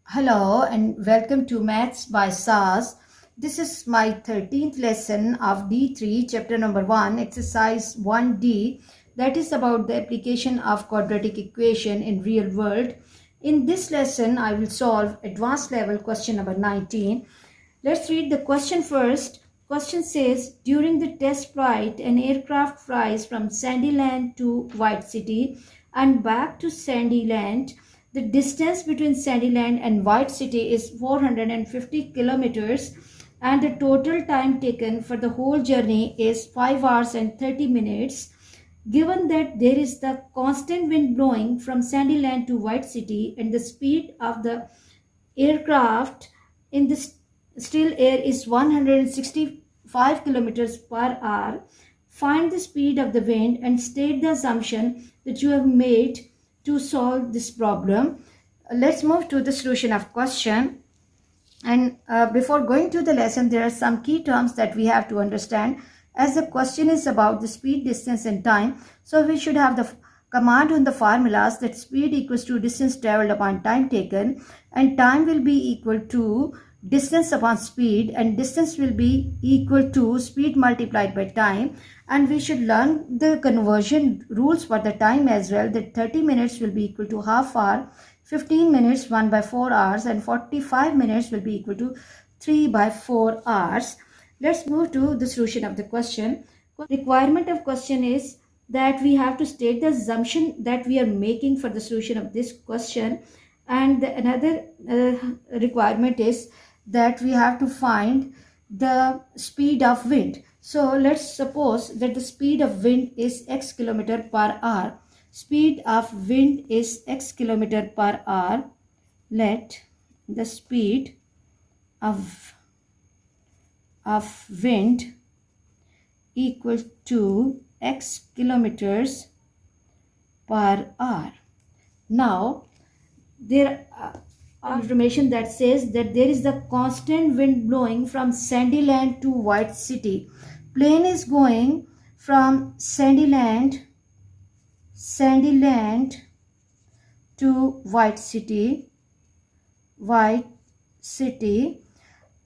Hello and welcome to Maths by SAS. This is my 13th lesson of D3, chapter number 1, exercise 1D, that is about the application of quadratic equation in real world. In this lesson, I will solve advanced level question number 19. Let's read the question first. Question says, during the test flight, an aircraft flies from Sandyland to White City and back to Sandyland. The distance between Sandyland and White City is 450 kilometers and the total time taken for the whole journey is 5 hours and 30 minutes. Given that there is the constant wind blowing from Sandyland to White City and the speed of the aircraft in the still air is 165 kilometers per hour, find the speed of the wind and state the assumption that you have made to solve this problem. Let's move to the solution of question. And before going to the lesson, there are some key terms that we have to understand. As the question is about the speed, distance and time, so we should have the command on the formulas that speed equals to distance traveled upon time taken, and time will be equal to distance upon speed, and distance will be equal to speed multiplied by time. And we should learn the conversion rules for the time as well, that 30 minutes will be equal to half hour, 15 minutes 1 by 4 hours, and 45 minutes will be equal to 3 by 4 hours. Let's move to the solution of the question. Requirement of question is that we have to state the assumption that we are making for the solution of this question, and another requirement is that we have to find the speed of wind. So let's suppose that the speed of wind is x kilometer per hour. Speed of wind is x kilometer per hour. Let the speed of wind equal to x kilometers per hour. Now there information that says that there is the constant wind blowing from Sandyland to White City. Plane is going from Sandyland to White City.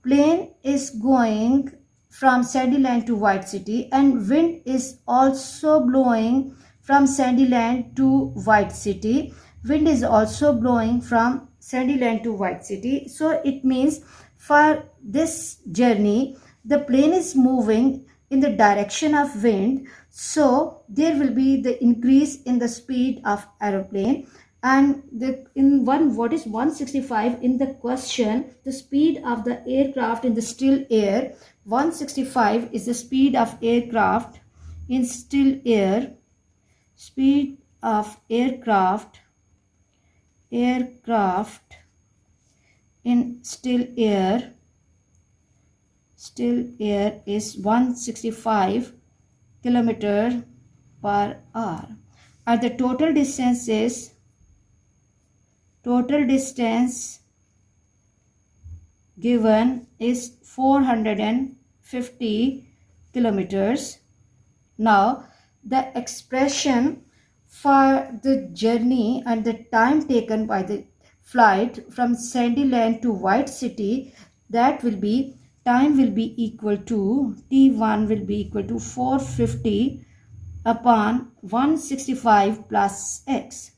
Plane is going from Sandyland to White City, and wind is also blowing from Sandyland to White City. Wind is also blowing from Sandyland to White City. So it means for this journey, the plane is moving in the direction of wind. So there will be the increase in the speed of aeroplane. And what is 165 in the question, the speed of the aircraft in the still air. 165 is the speed of aircraft in still air. Speed of aircraft in still air is 165 kilometer per hour. And the total distance given is 450 kilometers. Now the expression for the journey and the time taken by the flight from Sandyland to White City, that will be, time will be equal to, T1 will be equal to 450 upon 165 plus x.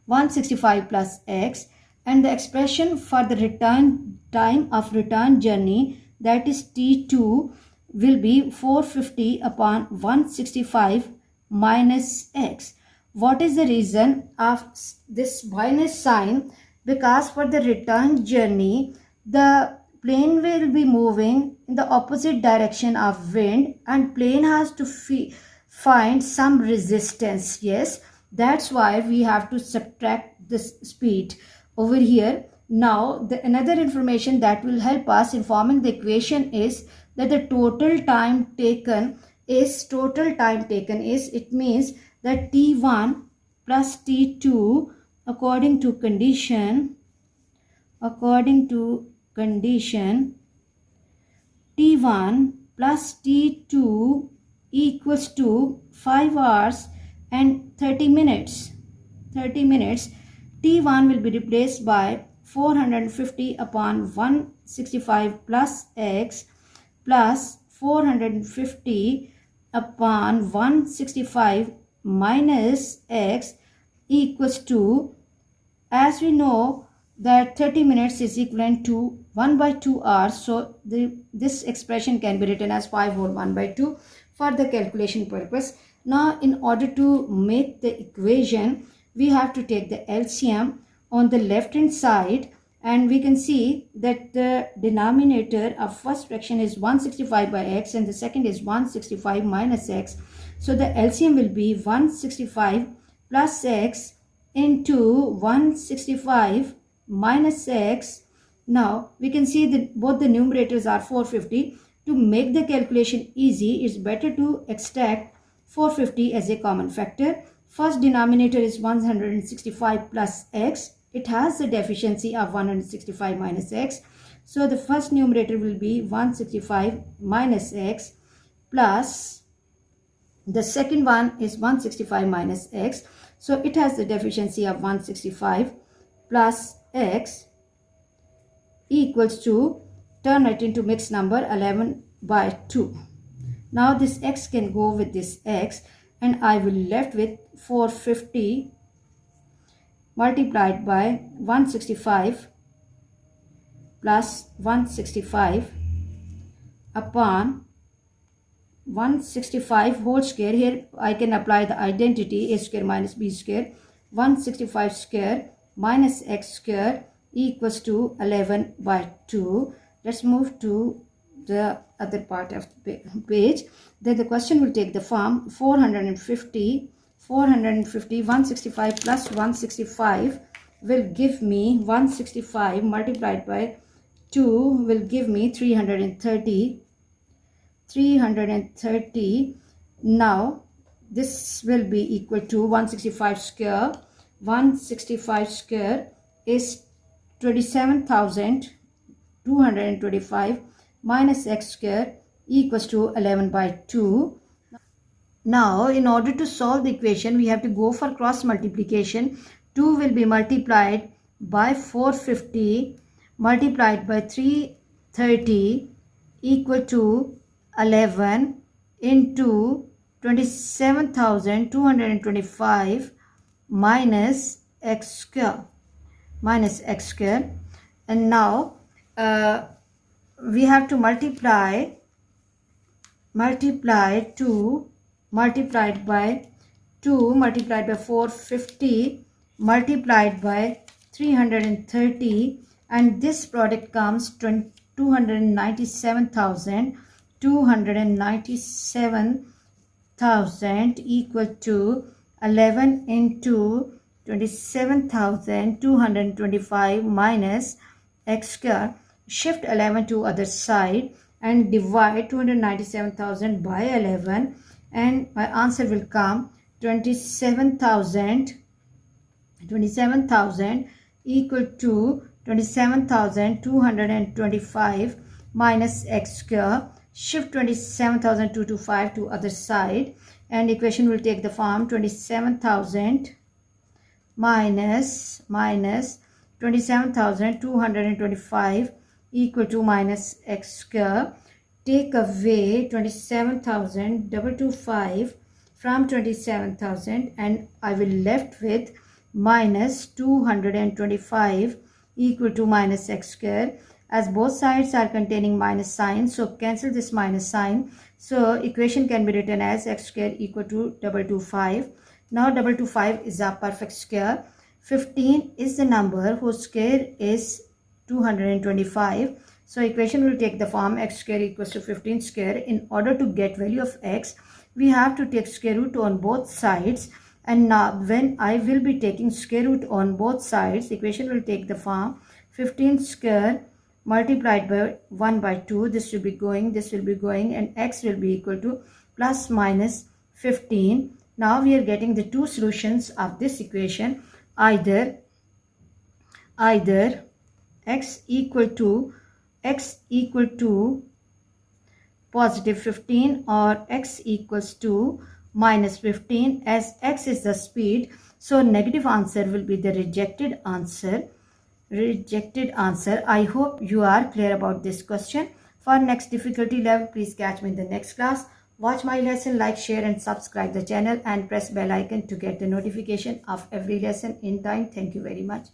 165 plus x, and the expression for the return time of return journey, that is T2, will be 450 upon 165 minus x. What is the reason of this minus sign? Because for the return journey, the plane will be moving in the opposite direction of wind, and plane has to find some resistance. Yes, that's why we have to subtract this speed over here. Now another information that will help us in forming the equation is that the total time taken is, it means that T1 plus T2 according to condition, T1 plus T2 equals to 5 hours and 30 minutes. T1 will be replaced by 450 upon 165 plus x plus 450 upon 165 minus x equals to, as we know that 30 minutes is equivalent to 1 by 2 hours, so this expression can be written as 5 whole 1 by 2 for the calculation purpose. Now in order to make the equation, we have to take the LCM on the left hand side, and we can see that the denominator of first fraction is 165 by x and the second is 165 minus x. So the LCM will be 165 plus x into 165 minus x. Now we can see that both the numerators are 450. To make the calculation easy, it's better to extract 450 as a common factor. First denominator is 165 plus x. It has the deficiency of 165 minus x. So the first numerator will be 165 minus x plus the second one is 165 minus x. So it has the deficiency of 165 plus x equals to, turn it into mixed number, 11 by 2. Now this x can go with this x and I will left with 450 multiplied by 165 plus 165 upon 165 whole square. Here I can apply the identity a square minus b square. 165 square minus x square equals to 11 by 2. Let's move to the other part of the page. Then the question will take the form 450 165 plus 165 will give me 165 multiplied by 2 will give me 330. Now this will be equal to 165 square. 165 square is 27,225 minus x square equals to 11 by 2. Now in order to solve the equation, we have to go for cross multiplication. 2 will be multiplied by 450 multiplied by 330 equal to 11 into 27,225 minus x square and now we have to multiply 2 multiplied by 450 multiplied by 330, and this product comes 297,000 equal to 11 into 27,225 minus x square. Shift 11 to other side and divide 297,000 by 11 and my answer will come 27,000 equal to 27,225 minus x square. Shift 27,225 to other side and equation will take the form 27,000 minus 27,225 equal to minus x square. Take away 27,225 from 27,000 and I will left with minus 225 equal to minus x square. As both sides are containing minus sign, so cancel this minus sign. So equation can be written as x square equal to 225. Now 225 is a perfect square. 15 is the number whose square is 225. So equation will take the form x square equals to 15 square. In order to get value of x, we have to take square root on both sides. And now when I will be taking square root on both sides, equation will take the form 15 square multiplied by 1 by 2. This will be going, and x will be equal to plus minus 15. Now we are getting the two solutions of this equation. Either x equal to positive 15 or x equals to minus 15. As x is the speed, so negative answer will be the rejected answer. rejected answer. I hope you are clear about this question. For next difficulty level, please catch me in the next class. Watch my lesson, like, share and subscribe the channel and press bell icon to get the notification of every lesson in time. Thank you very much.